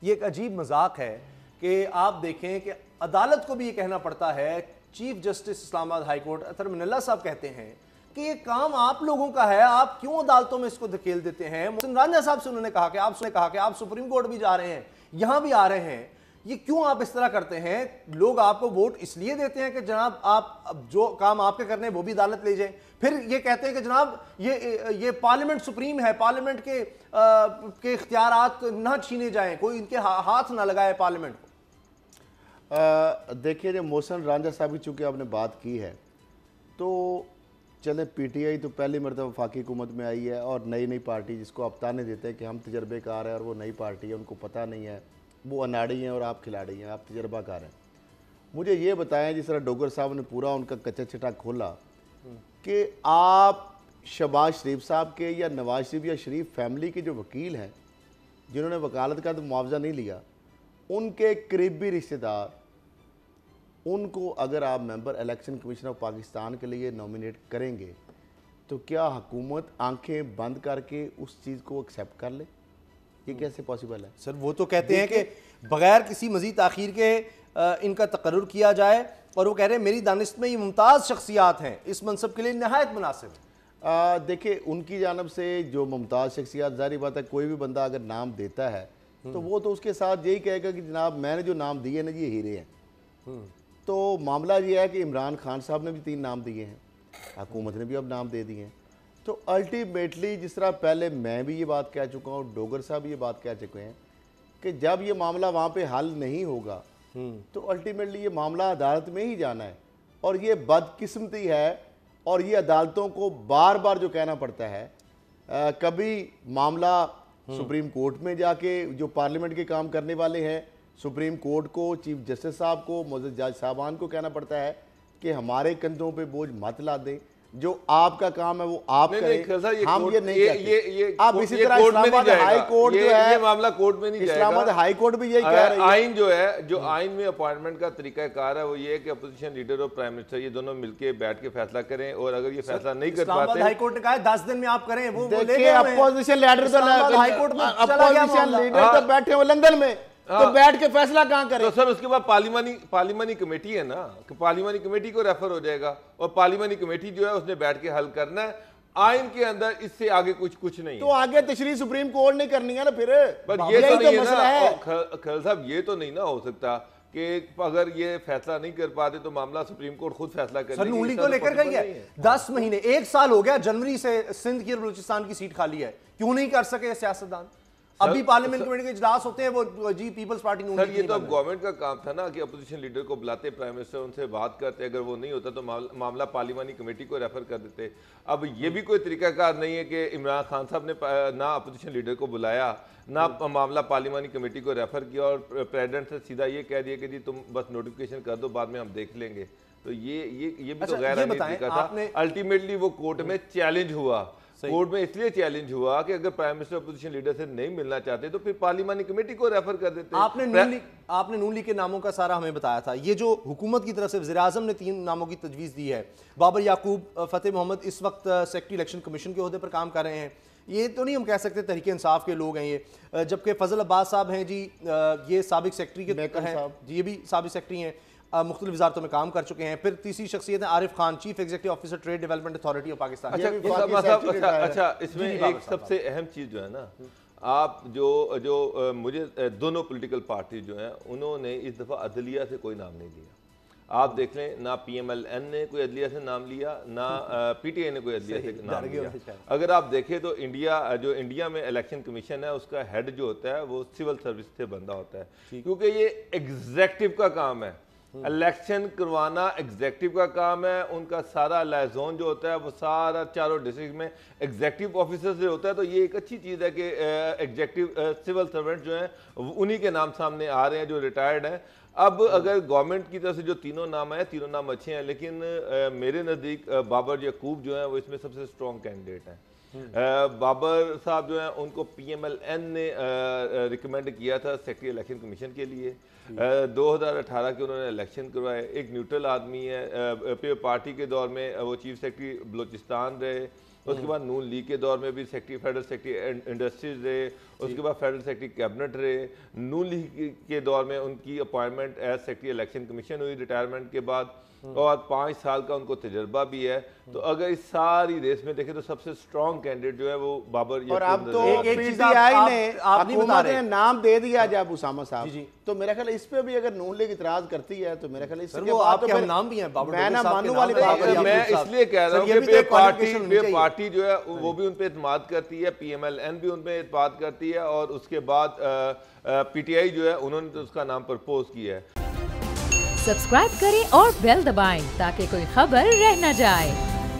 یہ ایک عجیب مذاق ہے کہ آپ دیکھیں کہ عدالت کو بھی یہ کہنا پڑتا ہے، چیف جسٹس اسلام آباد ہائی کورٹ اطہر من اللہ صاحب کہتے ہیں کہ یہ کام آپ لوگوں کا ہے، آپ کیوں عدالتوں میں اس کو دھکیل دیتے ہیں۔ محسن رانجھا صاحب سے انہوں نے کہا کہ آپ سپریم کورٹ بھی جا رہے ہیں، یہاں بھی آ رہے ہیں، یہ کیوں آپ اس طرح کرتے ہیں؟ لوگ آپ کو ووٹ اس لیے دیتے ہیں کہ جناب آپ جو کام آپ کے کرنے ہیں وہ بھی عدالت لے جائیں، پھر یہ کہتے ہیں کہ جناب یہ پارلیمنٹ سپریم ہے، پارلیمنٹ کے اختیارات نہ چھینے جائیں، کوئی ان کے ہاتھ نہ لگائے پارلیمنٹ کو۔ دیکھیے جو محسن رانجھا صاحب کی چونکہ آپ نے بات کی ہے تو چلیں پی ٹی آئی تو پہلی مرتبہ وفاقی حکومت میں آئی ہے اور نئی پارٹی جس کو آپ تانے دیتے ہیں کہ ہم تجربے کار ہیں اور وہ نئی پارٹی ہے، ان کو پتہ نہیں ہے، وہ اناڑی ہیں اور آپ کھلاڑی ہیں، آپ تجربہ کار ہیں۔ مجھے یہ بتائیں جس طرح ڈوگر صاحب نے پورا ان کا کچا چھٹا کھولا کہ آپ شہباز شریف صاحب کے یا نواز شریف یا شریف فیملی کے جو وکیل ہیں جنہوں نے وکالت کا تو معاوضہ نہیں لیا، ان کے قریبی رشتہ دار ان کو اگر آپ ممبر الیکشن کمیشن آف پاکستان کے لیے نومینیٹ کریں گے تو کیا حکومت آنکھیں بند کر کے اس چیز کو ایکسیپٹ کر لے؟ یہ کیسے پاسبل ہے؟ سر وہ تو کہتے ہیں کہ بغیر کسی مزید تاخیر کے ان کا تقرر کیا جائے، اور وہ کہہ رہے ہیں میری دانست میں یہ ممتاز شخصیات ہیں، اس منصب کے لیے نہایت مناسب ہے۔ دیکھیں ان کی جانب سے جو ممتاز شخصیات، ظاہری بات ہے کوئی بھی بندہ اگر نام دیتا ہے تو وہ تو اس کے ساتھ یہی کہے گا کہ جناب میں نے جو نام دیے نا یہ ہیرے ہیں۔ تو معاملہ یہ ہے کہ عمران خان صاحب نے بھی 3 نام دیے ہیں، حکومت نے بھی اب نام دے دیے ہیں، تو الٹیمیٹلی جس طرح پہلے میں بھی یہ بات کہہ چکا ہوں، ڈوگر صاحب بھی یہ بات کہہ چکے ہیں کہ جب یہ معاملہ وہاں پہ حل نہیں ہوگا تو الٹیمیٹلی یہ معاملہ عدالت میں ہی جانا ہے، اور یہ بدقسمتی ہے، اور یہ عدالتوں کو بار بار جو کہنا پڑتا ہے، کبھی معاملہ سپریم کورٹ میں جا کے جو پارلیمنٹ کے کام کرنے والے ہیں سپریم کورٹ کو، چیف جسٹس صاحب کو، معزز جج صاحبان کو کہنا پڑتا ہے کہ ہمارے کندھوں پہ بوجھ مت لا دیں، جو آپ کا کام ہے وہ آپ کریں، ہم یہ نہیں کہتے۔ اب اسی طرح اسلام آباد ہائی کورٹ جو ہے، یہ معاملہ کورٹ میں نہیں جائے گا، اسلام آباد ہائی کورٹ بھی یہی کہہ رہی ہے۔ آئین جو ہے، جو آئین میں اپوائنٹمنٹ کا طریقہ کار ہے وہ یہ ہے کہ اپوزیشن لیڈر اور پرائم منسٹر یہ دونوں مل کے بیٹھ کے فیصلہ کریں، اور اگر یہ فیصلہ نہیں کر اسلام آباد پاتے، ہائی کورٹ نے کہا ہے 10 دن میں آپ کریں، وہ لے دیکھیں گئے ہوئے ہیں۔ اپوزیشن لیڈر اسلام آباد ہائی کورٹ میں چلا گیا معاملہ۔ تو بیٹھے ہوئے لندن میں، تو بیٹھ کے فیصلہ کہاں کریں؟ تو سر اس کے بعد پارلیمانی کمیٹی ہے نا، کہ پارلیمانی کمیٹی کو ریفر ہو جائے گا، اور پارلیمانی کمیٹی جو ہے اس نے بیٹھ کے حل کرنا ہے۔ آئین کے اندر اس سے آگے کچھ نہیں ہے، تو آگے تشریح سپریم کورٹ نے کرنی ہے نا، پھر پر یہ تو نہیں مسئلہ ہے ہے نا کھل صاحب، یہ تو نہیں نا ہو سکتا کہ اگر یہ فیصلہ نہیں کر پاتے تو معاملہ سپریم کورٹ خود فیصلہ کرے گی۔ سر نون لیگ کو لے کر گئی ہے 10 مہینے، 1 سال ہو گیا، جنوری سے سندھ کی اور بلوچستان کی سیٹ خالی ہے، کیوں نہیں کر سکے سیاستدان؟ ابھی پارلیمنٹ کمیٹی کے اجلاس ہوتے ہیں، وہ جی پیپلز پارٹی نون سر لیگ یہ تو اب گورنمنٹ کا کام تھا نا کہ اپوزیشن لیڈر کو بلاتے، پرائم منسٹر ان سے بات کرتے، اگر وہ نہیں ہوتا تو معاملہ پارلیمانی کمیٹی کو ریفر کر دیتے۔ اب یہ بھی کوئی طریقہ کار نہیں ہے کہ عمران خان صاحب نے نہ اپوزیشن لیڈر کو بلایا، نہ معاملہ پارلیمانی کمیٹی کو ریفر کیا، اور پریزیڈنٹ سے سیدھا یہ کہہ دیا کہ جی تم بس نوٹیفیکیشن کر دو، بعد میں ہم دیکھ لیں گے۔ تو یہ بھی تو غیر آئینی طریقہ تھا۔ الٹیمیٹلی وہ کورٹ میں چیلنج ہوا، کورٹ میں اس لیے چیلنج ہوا کہ اگر پرائم منسٹر اپوزیشن لیڈر سے نہیں ملنا چاہتے تو پھر پارلیمانی کمیٹی کو ریفر کر دیتے۔ آپ نے نون لیگ کے ناموں کا سارا ہمیں بتایا تھا، یہ جو حکومت کی طرف سے وزیر اعظم نے 3 ناموں کی تجویز دی ہے، بابر یعقوب، فتح محمد اس وقت سیکرٹری الیکشن کمیشن کے عہدے پر کام کر رہے ہیں، یہ تو نہیں ہم کہہ سکتے تحریک انصاف کے لوگ ہیں یہ، جبکہ فضل عباس صاحب ہیں جی، یہ سابق سیکرٹری کے ہیں جی، یہ بھی سابق سیکرٹری ہیں، مختلف وزارتوں میں کام کر چکے ہیں۔ پھر تیسری شخصیت ہے Arif Khan, chief executive officer trade development authority of Pakistan. اچھا اس میں ایک سب سے اہم چیز جو ہے نا، آپ جو مجھے دونوں پولیٹیکل پارٹی جو ہیں انہوں نے اس دفعہ عدلیہ سے کوئی نام نہیں لیا۔ آپ دیکھ لیں نہ پی ایم ایل این نے کوئی عدلیہ سے نام لیا، نہ پی ٹی آئی نے کوئی عدلیہ سے نام لیا۔ اگر آپ دیکھیں تو انڈیا میں الیکشن کمیشن ہے اس کا ہیڈ جو ہوتا ہے وہ سول سروس سے بندہ ہوتا ہے، کیونکہ یہ ایگزیکٹو کا کام ہے، الیکشن کروانا ایگزیکٹو کا کام ہے۔ ان کا سارا لائزون جو ہوتا ہے وہ سارا چاروں ڈسٹرکٹ میں ایگزیکٹو آفیسر سے ہوتا ہے، تو یہ ایک اچھی چیز ہے کہ ایگزیکٹو سول سرونٹ جو ہیں انہی کے نام سامنے آ رہے ہیں جو ریٹائرڈ ہیں۔ اب اگر گورنمنٹ کی طرف سے جو 3 نام ہیں، 3 نام اچھے ہیں، لیکن میرے نزدیک بابر یعقوب جو ہیں وہ اس میں سب سے سٹرونگ کینڈیڈیٹ ہیں۔ بابر صاحب جو ہیں ان کو پی ایم ایل این نے ریکمینڈ کیا تھا سیکرٹری الیکشن کمیشن کے لیے، 2018 کے انہوں نے الیکشن کروائے، ایک نیوٹرل آدمی ہے، پھر پارٹی کے دور میں وہ چیف سیکرٹری بلوچستان رہے، اس کے بعد نون لیگ کے دور میں بھی سیکٹری فیڈرل سیکٹری انڈسٹریز رہے، اس کے بعد فیڈرل سیکٹری کیبنٹ رہے، نون لیگ کے دور میں ان کی appointment as secretary election commission ہوئی ریٹائرمنٹ کے بعد، اور 5 سال کا ان کو تجربہ بھی ہے. تو اگر اس ساری ریس میں دیکھیں تو سب سے اسٹرانگ کینڈیڈیٹ جو ہے وہ بابر. اور اب تو ایک پی چیز ٹی آئی نے آپ نہیں بتا حکومت رہے نے نام دے دیا جب اسامہ صاحب، جی تو میرا خیال اس پہ بھی اگر نون لیگ اعتراض کرتی ہے تو میرا خیال اس کے وہ بعد آپ تو کے پھر ہم نام بھی ہیں بابر میں نہ صاحب کے مانو نام والی بھی ہیں. بات ہے. میں اس لیے کہہ رہا ہوں کہ بے پارٹی جو ہے وہ بھی ان پہ اعتماد کرتی ہے، پی ایم ایل این بھی ان پہ اعتماد کرتی ہے، اور اس کے بعد پی ٹی آئی جو ہے انہوں نے اس کا نام پرپوز کیا ہے. سبسکرائب کریں اور بیل دبائیں تاکہ کوئی خبر رہ نہ جائے.